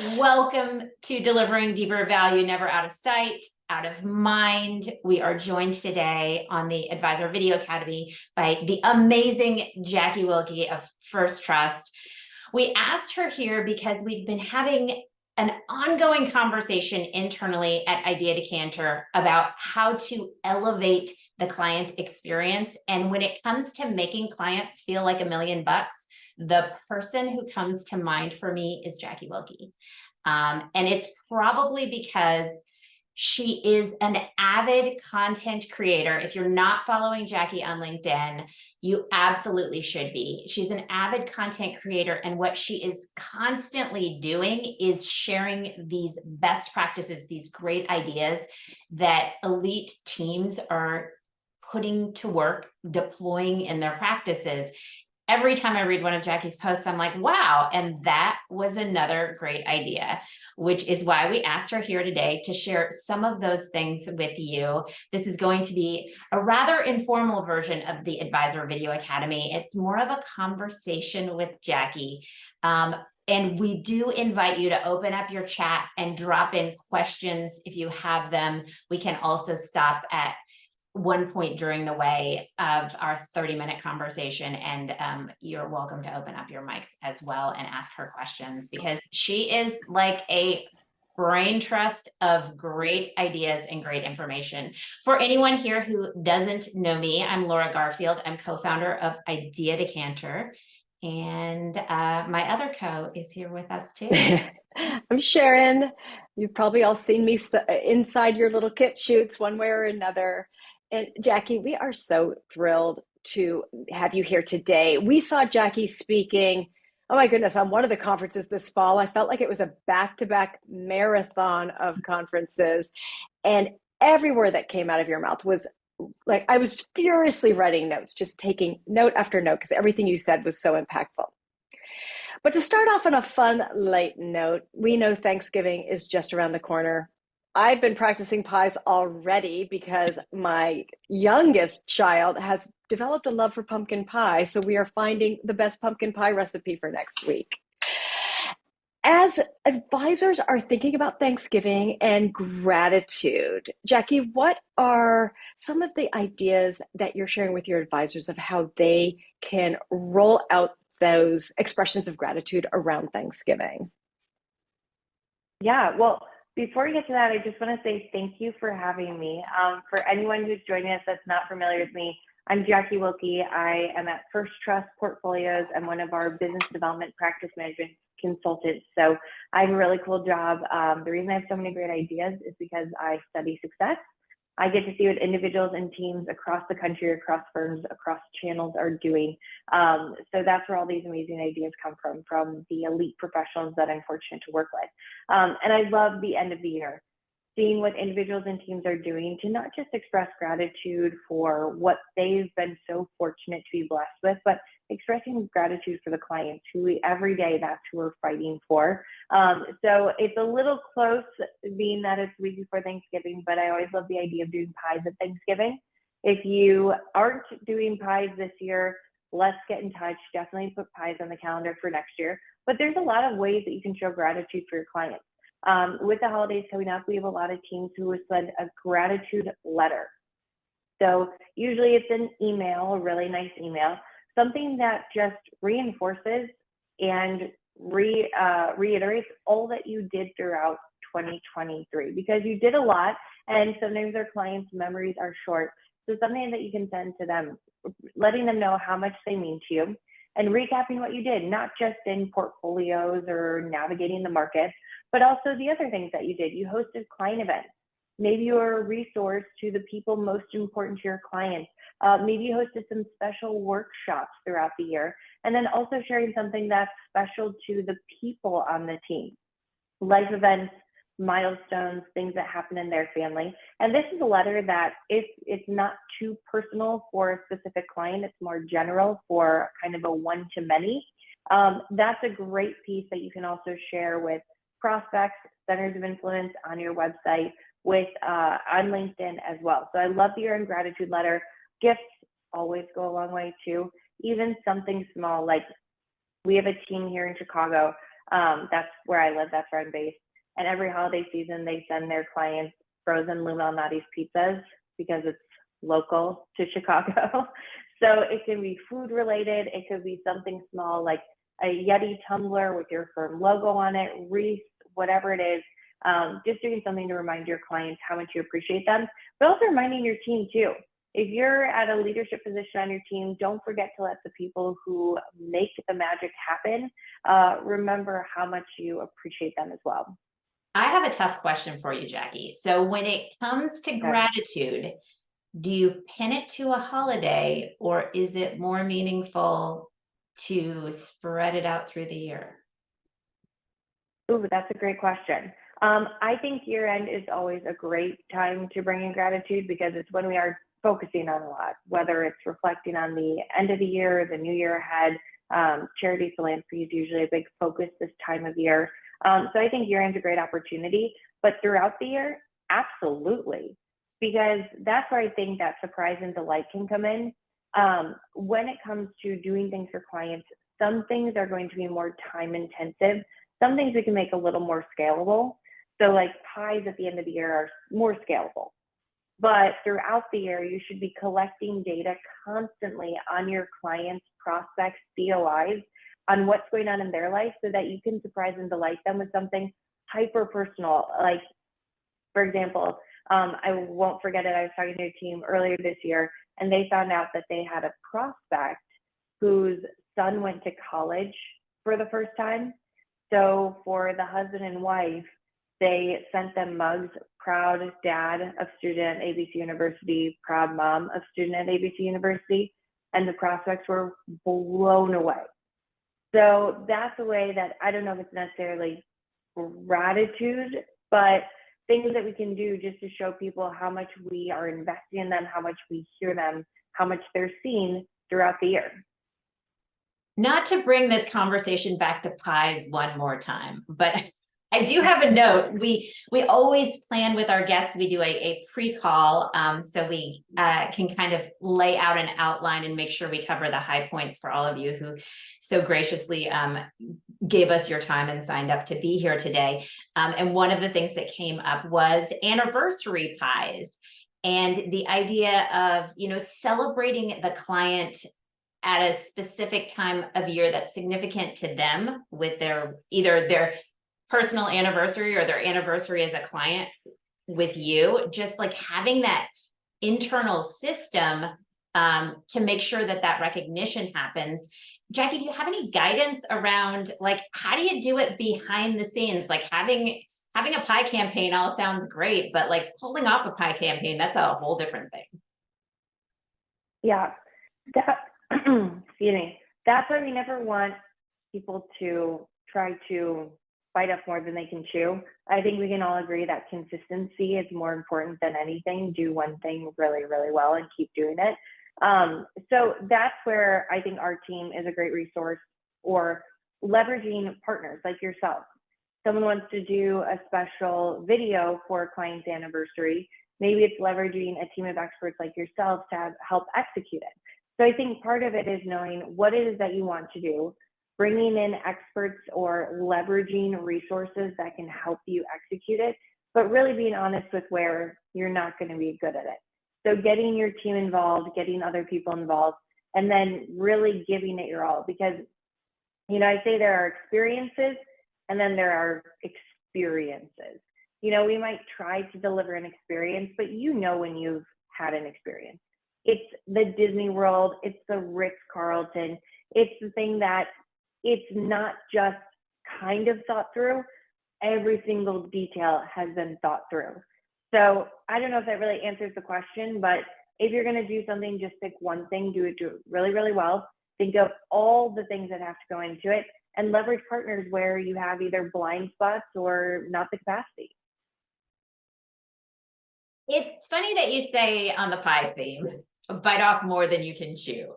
Welcome to Delivering Deeper Value, Never Out of Sight, Out of Mind. We are joined today on the Advisor Video Academy by the amazing Jackie Wilke of First Trust. We asked her here because we've been having an ongoing conversation internally at Idea Decanter about how to elevate the client experience. And when it comes to making clients feel like $1,000,000, the person who comes to mind for me is Jackie Wilke. And it's probably because she is an avid content creator. If you're not following Jackie on LinkedIn, you absolutely should be. She's an avid content creator, and what she is constantly doing is sharing these best practices, these great ideas that elite teams are putting to work, deploying in their practices. Every time I read one of Jackie's posts, I'm like, wow. And that was another great idea, which is why we asked her here today to share some of those things with you. This is going to be a rather informal version of the Advisor Video Academy. It's more of a conversation with Jackie. And we do invite you to open up your chat and drop in questions if you have them. We can also stop at one point during the way of our 30-minute conversation, and you're welcome to open up your mics as well and ask her questions, because she is like a brain trust of great ideas and great information. For anyone here who doesn't know me, I'm Laura Garfield. I'm co-founder of Idea Decanter, and my other co is here with us too. I'm Sharon. You've probably all seen me inside your little kit shoots one way or another. And Jackie, we are so thrilled to have you here today. We saw Jackie speaking, oh my goodness, on one of the conferences this fall. I felt like it was a back-to-back marathon of conferences. And every word that came out of your mouth was like, I was furiously writing notes, just taking note after note, because everything you said was so impactful. But to start off on a fun, light note, we know Thanksgiving is just around the corner. I've been practicing pies already because my youngest child has developed a love for pumpkin pie. So we are finding the best pumpkin pie recipe for next week. As advisors are thinking about Thanksgiving and gratitude, Jackie, what are some of the ideas that you're sharing with your advisors of how they can roll out those expressions of gratitude around Thanksgiving? Yeah, well, before we get to that, I just want to say thank you for having me. For anyone who's joining us that's not familiar with me, I'm Jackie Wilke. I am at First Trust Portfolios. I'm one of our business development practice management consultants. So I have a really cool job. The reason I have so many great ideas is because I study success. I get to see what individuals and teams across the country, across firms, across channels are doing. So that's where all these amazing ideas come from the elite professionals that I'm fortunate to work with. And I love the end of the year, seeing what individuals and teams are doing to not just express gratitude for what they've been so fortunate to be blessed with, but expressing gratitude for the clients who every day that's who we're fighting for. So it's a little close being that it's the week before Thanksgiving, but I always love the idea of doing pies at Thanksgiving. If you aren't doing pies this year, let's get in touch. Definitely put pies on the calendar for next year. But there's a lot of ways that you can show gratitude for your clients. With the holidays coming up, we have a lot of teams who will send a gratitude letter. So usually it's an email, a really nice email, something that just reinforces and reiterates all that you did throughout 2023, because you did a lot, and sometimes our clients' memories are short. So something that you can send to them, letting them know how much they mean to you, and recapping what you did, not just in portfolios or navigating the market, but also the other things that you did. You hosted client events. Maybe you're a resource to the people most important to your clients. Maybe you hosted some special workshops throughout the year, and then also sharing something that's special to the people on the team. Life events, milestones, things that happen in their family. And this is a letter that, if it's not too personal for a specific client, it's more general for kind of a one-to-many. That's a great piece that you can also share with prospects, centers of influence on your website, with on LinkedIn as well. So I love the earned gratitude letter. Gifts always go a long way too. Even something small, like we have a team here in Chicago That's where I live. That's where I'm based. And every holiday season, they send their clients frozen Lou Malnati's pizzas because it's local to Chicago. So it can be food related. It could be something small like a Yeti tumbler with your firm logo on it, wreath, whatever it is. Just doing something to remind your clients how much you appreciate them, but also reminding your team too. If you're at a leadership position on your team, don't forget to let the people who make the magic happen remember how much you appreciate them as well. I have a tough question for you, Jackie. So when it comes to gratitude, do you pin it to a holiday, or is it more meaningful to spread it out through the year? Ooh, that's a great question. I think year end is always a great time to bring in gratitude because it's when we are focusing on a lot, whether it's reflecting on the end of the year, the new year ahead. Charity philanthropy is usually a big focus this time of year. So I think year end's a great opportunity, but throughout the year, absolutely. Because that's where I think that surprise and delight can come in. When it comes to doing things for clients, some things are going to be more time intensive. Some things we can make a little more scalable. So like pies at the end of the year are more scalable. But throughout the year, you should be collecting data constantly on your clients, prospects, COIs, on what's going on in their life so that you can surprise and delight them with something hyper personal. Like, for example, I won't forget it. I was talking to a team earlier this year, and they found out that they had a prospect whose son went to college for the first time. So for the husband and wife, they sent them mugs, proud dad of student at ABC University, proud mom of student at ABC University, and the prospects were blown away. So that's a way that I don't know if it's necessarily gratitude, but things that we can do just to show people how much we are investing in them, how much we hear them, how much they're seen throughout the year. Not to bring this conversation back to pies one more time, but I do have a note. We always plan with our guests. We do a pre-call so we can kind of lay out an outline and make sure we cover the high points for all of you who so graciously gave us your time and signed up to be here today. And one of the things that came up was anniversary pies and the idea of, celebrating the client at a specific time of year that's significant to them with either their personal anniversary or their anniversary as a client with you, just like having that internal system to make sure that recognition happens. Jackie, do you have any guidance around like, how do you do it behind the scenes? Like having a pie campaign all sounds great, but like pulling off a pie campaign, that's a whole different thing. Yeah, excuse me. That's why we never want people to try to bite off more than they can chew. I think we can all agree that consistency is more important than anything. Do one thing really, really well and keep doing it. So that's where I think our team is a great resource, or leveraging partners like yourself. Someone wants to do a special video for a client's anniversary. Maybe it's leveraging a team of experts like yourself to help execute it. So I think part of it is knowing what it is that you want to do, bringing in experts or leveraging resources that can help you execute it, but really being honest with where you're not going to be good at it. So getting your team involved, getting other people involved, and then really giving it your all. Because, I say there are experiences and then there are experiences. We might try to deliver an experience, but when you've had an experience. It's the Disney World, it's the Ritz-Carlton, it's the thing that it's not just kind of thought through, every single detail has been thought through. So I don't know if that really answers the question, but if you're going to do something, just pick one thing, do it really, really well. Think of all the things that have to go into it and leverage partners where you have either blind spots or not the capacity. It's funny that you say on the pie theme, bite off more than you can chew.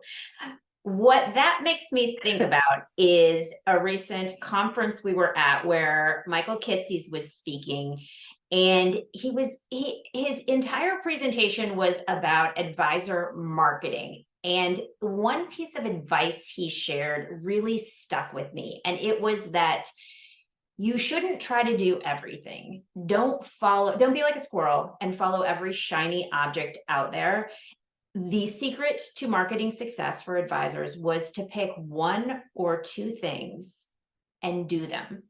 What that makes me think about is a recent conference we were at where Michael Kitces was speaking, and his entire presentation was about advisor marketing. And one piece of advice he shared really stuck with me. And it was that you shouldn't try to do everything. Don't be like a squirrel and follow every shiny object out there. The secret to marketing success for advisors was to pick one or two things and do them,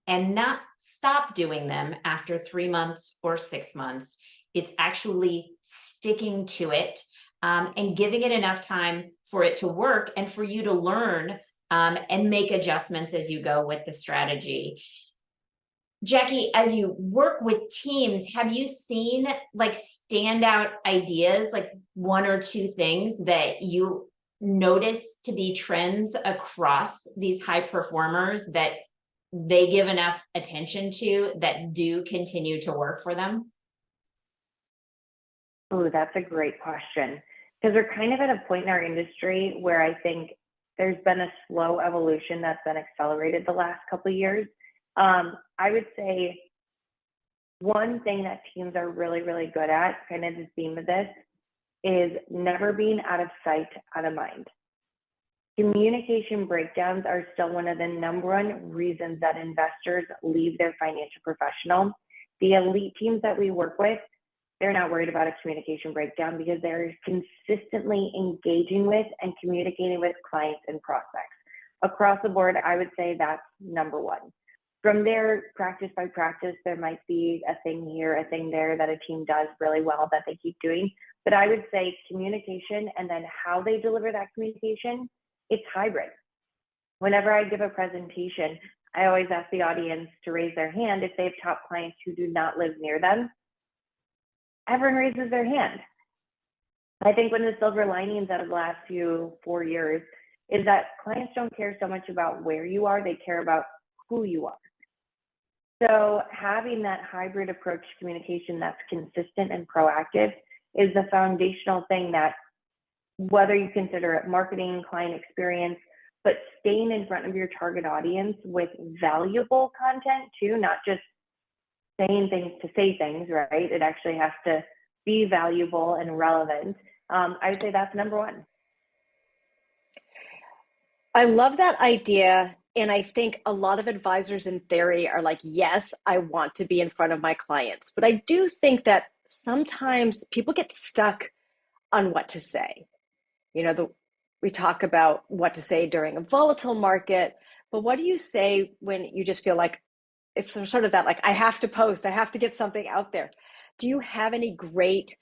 and not stop doing them after 3 months or 6 months. It's actually sticking to it, and giving it enough time for it to work and for you to learn, and make adjustments as you go with the strategy. Jackie, as you work with teams, have you seen like standout ideas, like one or two things that you notice to be trends across these high performers that they give enough attention to that do continue to work for them? Oh, that's a great question. Because we're kind of at a point in our industry where I think there's been a slow evolution that's been accelerated the last couple of years. I would say one thing that teams are really, really good at, kind of the theme of this, is never being out of sight, out of mind. Communication breakdowns are still one of the number one reasons that investors leave their financial professional. The elite teams that we work with, they're not worried about a communication breakdown because they're consistently engaging with and communicating with clients and prospects. Across the board, I would say that's number one. From there, practice by practice, there might be a thing here, a thing there that a team does really well that they keep doing. But I would say communication, and then how they deliver that communication, it's hybrid. Whenever I give a presentation, I always ask the audience to raise their hand if they have top clients who do not live near them. Everyone raises their hand. I think one of the silver linings out of the last 4 years is that clients don't care so much about where you are, they care about who you are. So having that hybrid approach to communication that's consistent and proactive is the foundational thing that, whether you consider it marketing, client experience, but staying in front of your target audience with valuable content too, not just saying things to say things, right? It actually has to be valuable and relevant. I would say that's number one. I love that idea. And I think a lot of advisors in theory are like, yes, I want to be in front of my clients. But I do think that sometimes people get stuck on what to say. You know, we talk about what to say during a volatile market, but what do you say when you just feel like it's sort of that, like, I have to post, I have to get something out there? Do you have any great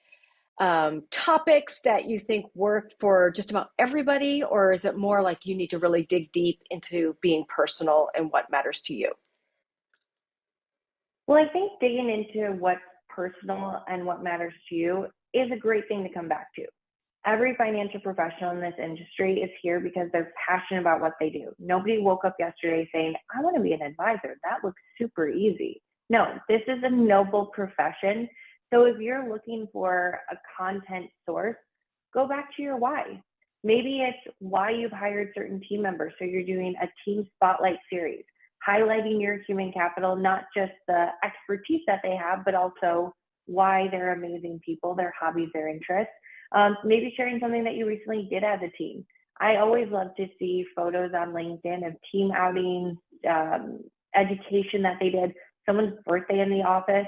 topics that you think work for just about everybody, or is it more like you need to really dig deep into being personal and what matters to you? Well, I think digging into what's personal and what matters to you is a great thing to come back to. Every financial professional in this industry is here because they're passionate about what they do. Nobody woke up yesterday saying, I want to be an advisor. That looks super easy. No, this is a noble profession. So if you're looking for a content source, go back to your why. Maybe it's why you've hired certain team members. So you're doing a team spotlight series, highlighting your human capital, not just the expertise that they have, but also why they're amazing people, their hobbies, their interests. Maybe sharing something that you recently did as a team. I always love to see photos on LinkedIn of team outings, education that they did, someone's birthday in the office.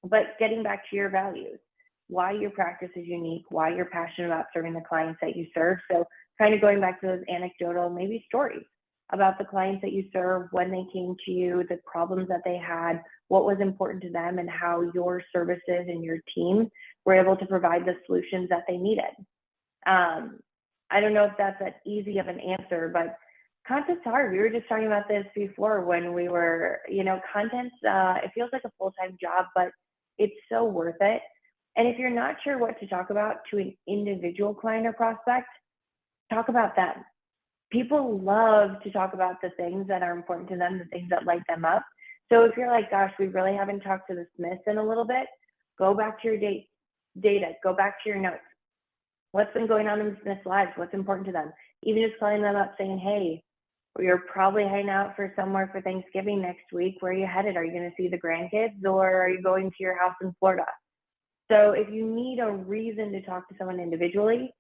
But getting back to your values, why your practice is unique, why you're passionate about serving the clients that you serve. So kind of going back to those anecdotal, maybe stories about the clients that you serve, when they came to you, the problems that they had, what was important to them, and how your services and your team were able to provide the solutions that they needed. I don't know if that's that easy of an answer, but content's hard. We were just talking about this before when we were, content, it feels like a full-time job, but it's so worth it. And if you're not sure what to talk about to an individual client or prospect, talk about them. People love to talk about the things that are important to them, the things that light them up. So if you're like, gosh, we really haven't talked to the Smiths in a little bit, go back to your data, go back to your notes. What's been going on in the Smiths' lives? What's important to them? Even just calling them up saying, hey, you're probably heading out for somewhere for Thanksgiving next week. Where are you headed? Are you going to see the grandkids, or are you going to your house in Florida? So if you need a reason to talk to someone individually,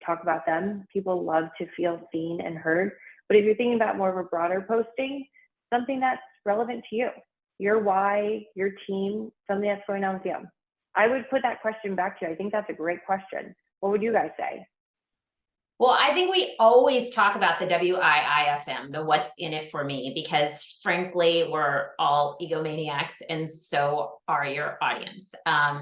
talk about them. People love to feel seen and heard. But if you're thinking about more of a broader posting, something that's relevant to you, your why, your team, something that's going on with you. I would put that question back to you. I think that's a great question. What would you guys say? Well, I think we always talk about the WIIFM, the what's in it for me, because frankly, we're all egomaniacs and so are your audience.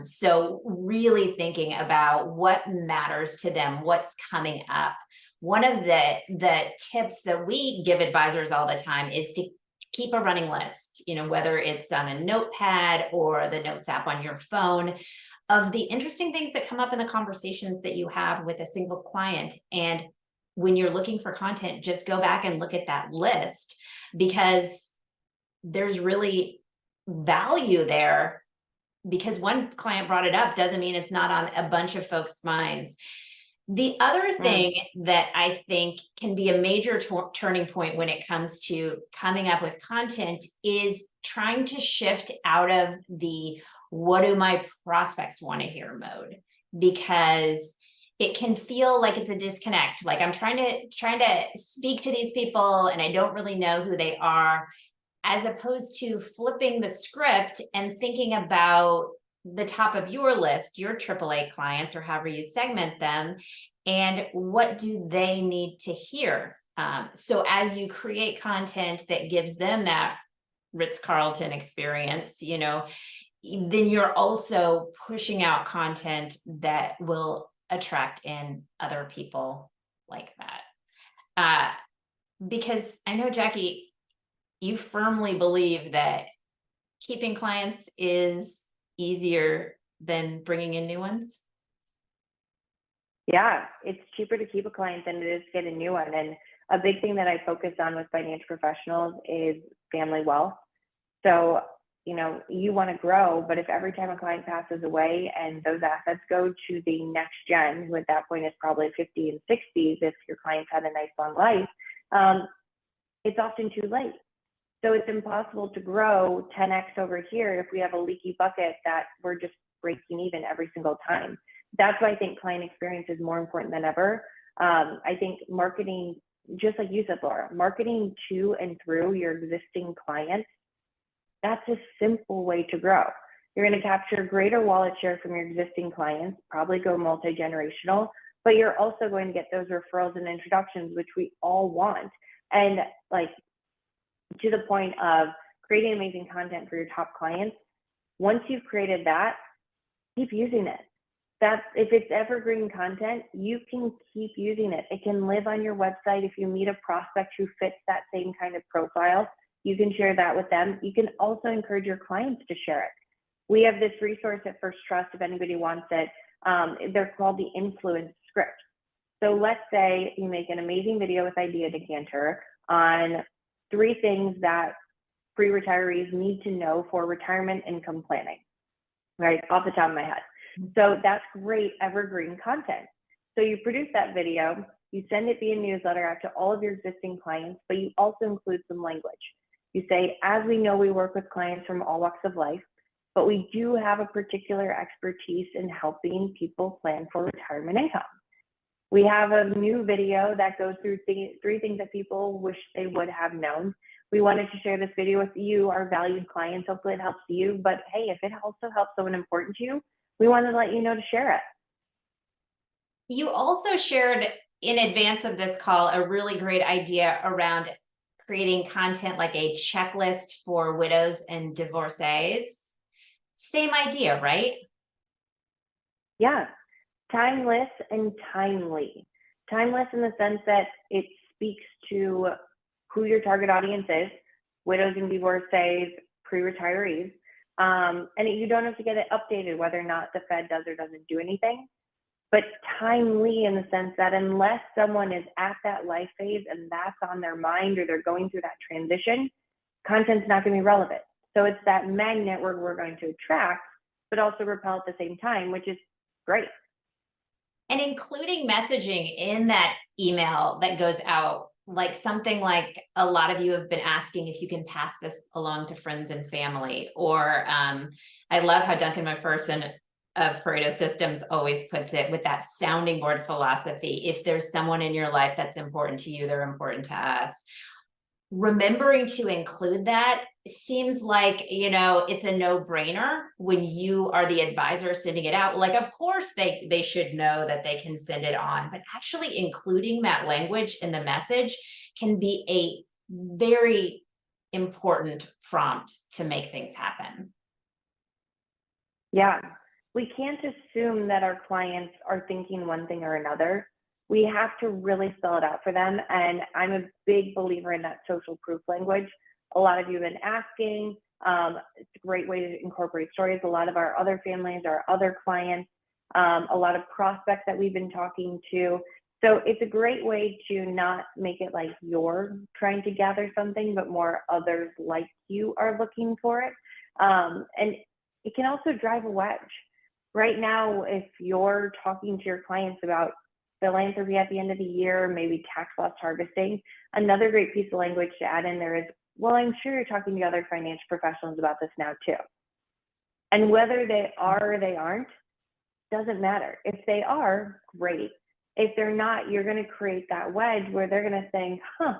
So really thinking about what matters to them, what's coming up. One of the tips that we give advisors all the time is to keep a running list, whether it's on a notepad or the notes app on your phone, of the interesting things that come up in the conversations that you have with a single client. And when you're looking for content, just go back and look at that list, because there's really value there. Because one client brought it up doesn't mean it's not on a bunch of folks' minds. The other thing that I think can be a major turning point when it comes to coming up with content is trying to shift out of the what do my prospects want to hear mode, because it can feel like it's a disconnect. Like I'm trying to speak to these people and I don't really know who they are, as opposed to flipping the script and thinking about the top of your list, your AAA clients, or however you segment them, and what do they need to hear. So as you create content that gives them that Ritz-Carlton experience, then you're also pushing out content that will attract in other people like that. Because I know, Jackie, you firmly believe that keeping clients is easier than bringing in new ones. Yeah, it's cheaper to keep a client than it is to get a new one. And a big thing that I focus on with financial professionals is family wealth. So, you want to grow, but if every time a client passes away and those assets go to the next gen, who at that point is probably 50 and 60s, if your clients had a nice long life, it's often too late. So it's impossible to grow 10x over here if we have a leaky bucket that we're just breaking even every single time. That's why I think client experience is more important than ever. I think marketing, just like you said, Laura, marketing to and through your existing clients, that's a simple way to grow. You're going to capture greater wallet share from your existing clients, probably go multi-generational, but you're also going to get those referrals and introductions, which we all want. And to the point of creating amazing content for your top clients, once you've created that, keep using it. If it's evergreen content, you can keep using it. It can live on your website. If you meet a prospect who fits that same kind of profile, you can share that with them. You can also encourage your clients to share it. We have this resource at First Trust, if anybody wants it. They're called the influence scripts. So let's say you make an amazing video with Idea Decanter on 3 things that pre-retirees need to know for retirement income planning, right? Off the top of my head. So that's great evergreen content. So you produce that video, you send it via newsletter out to all of your existing clients, but you also include some language. You say, as we know, we work with clients from all walks of life, but we do have a particular expertise in helping people plan for retirement income. We have a new video that goes through 3 things that people wish they would have known. We wanted to share this video with you, our valued clients. Hopefully it helps you, but hey, if it also helps someone important to you, we wanted to let you know to share it. You also shared in advance of this call a really great idea around creating content like a checklist for widows and divorcees. Same idea, right? Yeah, timeless and timely. Timeless in the sense that it speaks to who your target audience is, widows and divorcees, pre-retirees. And you don't have to get it updated whether or not the Fed does or doesn't do anything, but timely in the sense that unless someone is at that life phase and that's on their mind or they're going through that transition, content's not going to be relevant. So it's that magnet where we're going to attract, but also repel at the same time, which is great. And including messaging in that email that goes out, like something like a lot of you have been asking if you can pass this along to friends and family, or I love how Duncan McPherson of Pareto Systems always puts it with that sounding board philosophy. If there's someone in your life that's important to you, they're important to us. remembering to include that seems like, you know, it's a no-brainer when you are the advisor sending it out. Like, of course they should know that they can send it on, but actually including that language in the message can be a very important prompt to make things happen. Yeah, we can't assume that our clients are thinking one thing or another. We have to really spell it out for them. And I'm a big believer in that social proof language. A lot of you have been asking. It's a great way to incorporate stories. A lot of our other families, our other clients, a lot of prospects that we've been talking to. So it's a great way to not make it like you're trying to gather something, but more others like you are looking for it. And it can also drive a wedge. Right now, if you're talking to your clients about philanthropy at the end of the year, maybe tax loss harvesting, another great piece of language to add in there is, well, I'm sure you're talking to other financial professionals about this now too. And whether they are or they aren't, doesn't matter. If they are, great. If they're not, you're going to create that wedge where they're going to think, huh,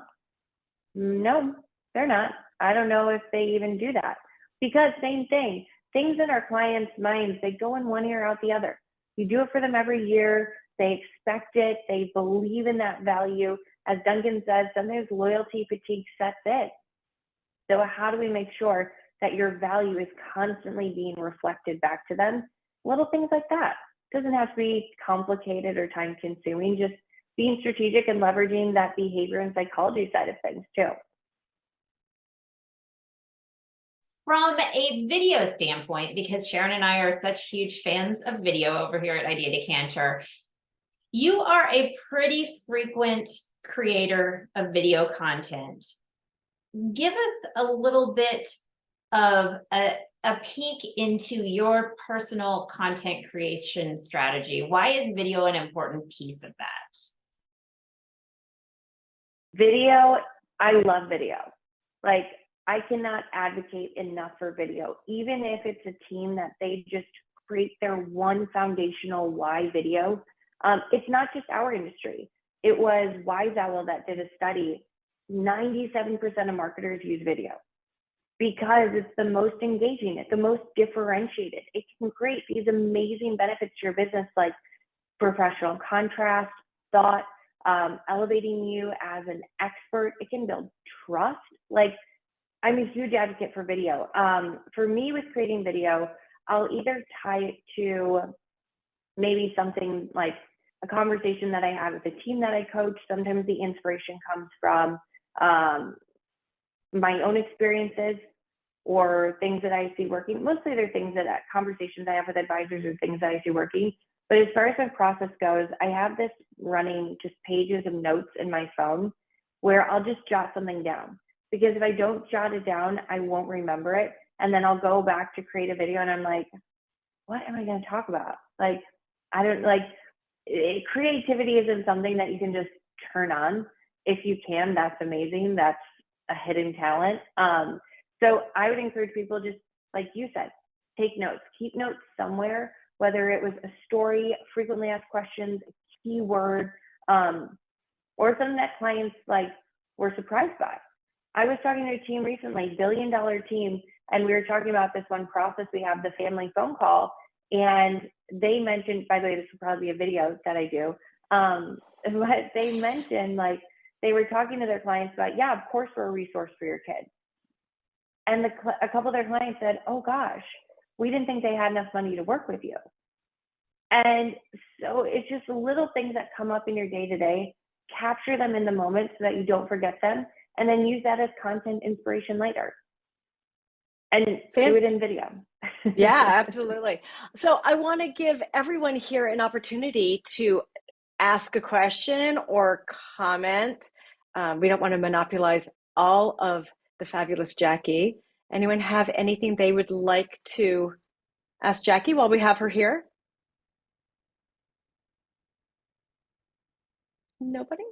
no, they're not. I don't know if they even do that. Because same thing, things in our clients' minds, they go in one ear out the other. You do it for them every year. They expect it. They believe in that value. As Duncan says, sometimes loyalty fatigue sets in. So how do we make sure that your value is constantly being reflected back to them? Little things like that. It doesn't have to be complicated or time consuming, just being strategic and leveraging that behavior and psychology side of things too. From a video standpoint, because Sharon and I are such huge fans of video over here at Idea Decanter, you are a pretty frequent creator of video content. Give us a little bit of a peek into your personal content creation strategy. Why is video an important piece of that? Video, I love video. Like, I cannot advocate enough for video, even if it's a team that they just create their one foundational why video. It's not just our industry. It was Wise Owl that did a study. 97% of marketers use video because it's the most engaging, it's the most differentiated. It can create these amazing benefits to your business, like professional contrast, thought, elevating you as an expert. It can build trust. Like, I'm a huge advocate for video. For me, with creating video, I'll either tie it to maybe something like a conversation that I had with a team that I coach. Sometimes the inspiration comes from my own experiences or things that I see working. Mostly they're things that conversations I have with advisors or things that I see working. But as far as my process goes, I have this running just pages of notes in my phone where I'll just jot something down. Because if I don't jot it down, I won't remember it. And then I'll go back to create a video and I'm like, what am I going to talk about? Like, I don't like creativity isn't something that you can just turn on. If you can, that's amazing. That's a hidden talent. So I would encourage people, just like you said, take notes, keep notes somewhere, whether it was a story, frequently asked questions, a keyword, or something that clients like were surprised by. I was talking to a team recently, $1 billion team, and we were talking about this one process. We have the family phone call, and they mentioned, by the way, this will probably be a video that I do, but they mentioned, like, they were talking to their clients about, yeah, of course we're a resource for your kids. And a couple of their clients said, oh gosh, we didn't think they had enough money to work with you. And so it's just little things that come up in your day-to-day, capture them in the moment so that you don't forget them, and then use that as content inspiration later. And do it in video. Yeah, absolutely. So I want to give everyone here an opportunity to ask a question or comment. We don't want to monopolize all of the fabulous Jackie. Anyone have anything they would like to ask Jackie while we have her here? Nobody?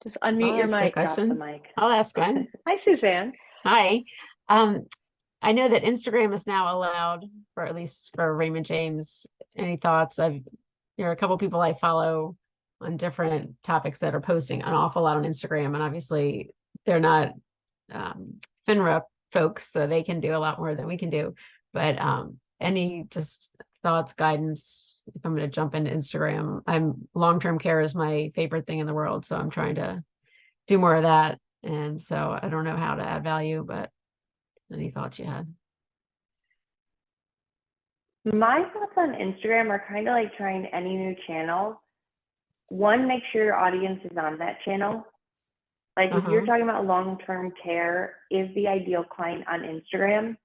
Just unmute your mic. Drop the mic. I'll ask one. Hi, Suzanne. Hi. I know that Instagram is now allowed, for at least for Raymond James. Any thoughts? There are a couple people I follow on different topics that are posting an awful lot on Instagram. And obviously they're not FINRA folks, so they can do a lot more than we can do. But any just thoughts, guidance, if I'm going to jump into Instagram, long-term care is my favorite thing in the world. So I'm trying to do more of that. And so I don't know how to add value, but any thoughts you had? My thoughts on Instagram are kind of like trying any new channel. One, make sure your audience is on that channel. Like if you're talking about long-term care, is the ideal client on Instagram?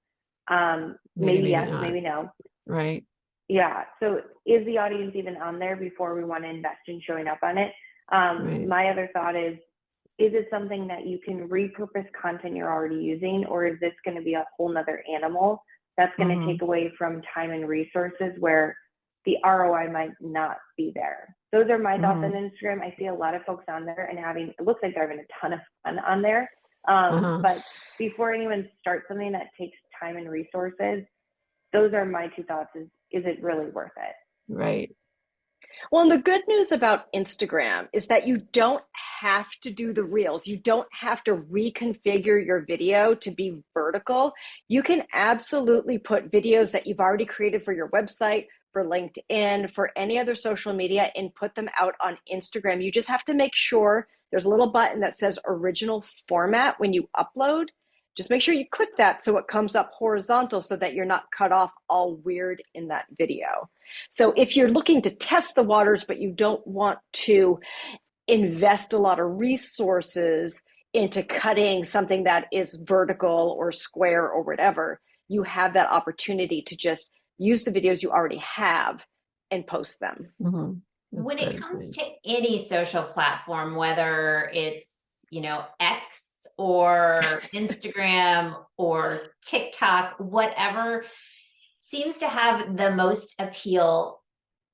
Maybe yes, not. maybe no. Right. Yeah. So is the audience even on there before we want to invest in showing up on it? Right. My other thought is it something that you can repurpose content you're already using, or is this going to be a whole nother animal that's going to take away from time and resources where the ROI might not be there? Those are my thoughts on Instagram. I see a lot of folks on there and it looks like they're having a ton of fun on there. But before anyone starts something that takes time and resources, those are my two thoughts. Is it really worth it? Right. Well, and the good news about Instagram is that you don't have to do the reels. You don't have to reconfigure your video to be vertical. You can absolutely put videos that you've already created for your website, for LinkedIn, for any other social media, and put them out on Instagram. You just have to make sure there's a little button that says original format when you upload. Just make sure you click that so it comes up horizontal so that you're not cut off all weird in that video. So if you're looking to test the waters, but you don't want to invest a lot of resources into cutting something that is vertical or square or whatever, you have that opportunity to just use the videos you already have and post them. When it comes to any social platform, whether it's, X or Instagram or TikTok, whatever seems to have the most appeal,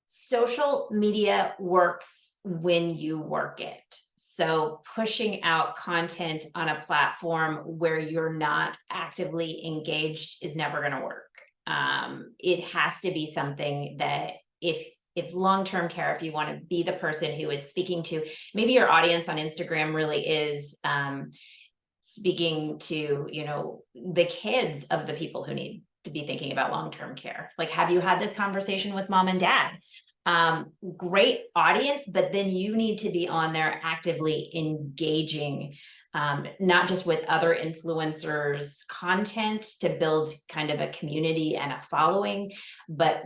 social media works when you work it. So pushing out content on a platform where you're not actively engaged is never going to work. It has to be something that if long-term care, if you want to be the person who is speaking to, maybe your audience on Instagram really is speaking to, the kids of the people who need to be thinking about long-term care. Like, have you had this conversation with mom and dad? Great audience, but then you need to be on there actively engaging, not just with other influencers' content to build kind of a community and a following, but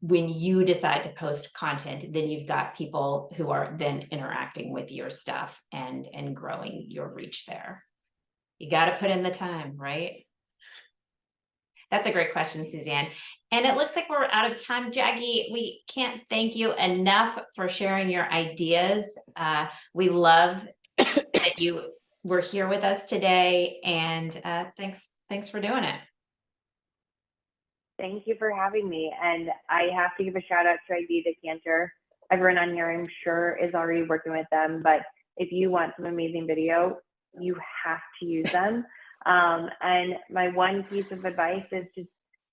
when you decide to post content, then you've got people who are then interacting with your stuff and growing your reach there. You got to put in the time, right? That's a great question, Suzanne. And it looks like we're out of time. Jackie, we can't thank you enough for sharing your ideas. We love that you were here with us today, and thanks for doing it. Thank you for having me. And I have to give a shout out to ID Decanter. Everyone on here, I'm sure, is already working with them, but if you want some amazing video, you have to use them. And my one piece of advice is just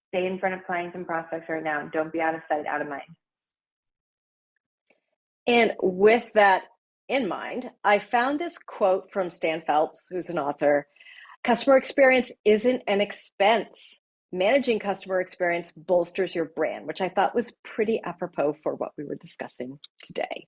stay in front of clients and prospects right now. Don't be out of sight, out of mind. And with that in mind, I found this quote from Stan Phelps, who's an author. Customer experience isn't an expense. Managing customer experience bolsters your brand, which I thought was pretty apropos for what we were discussing today.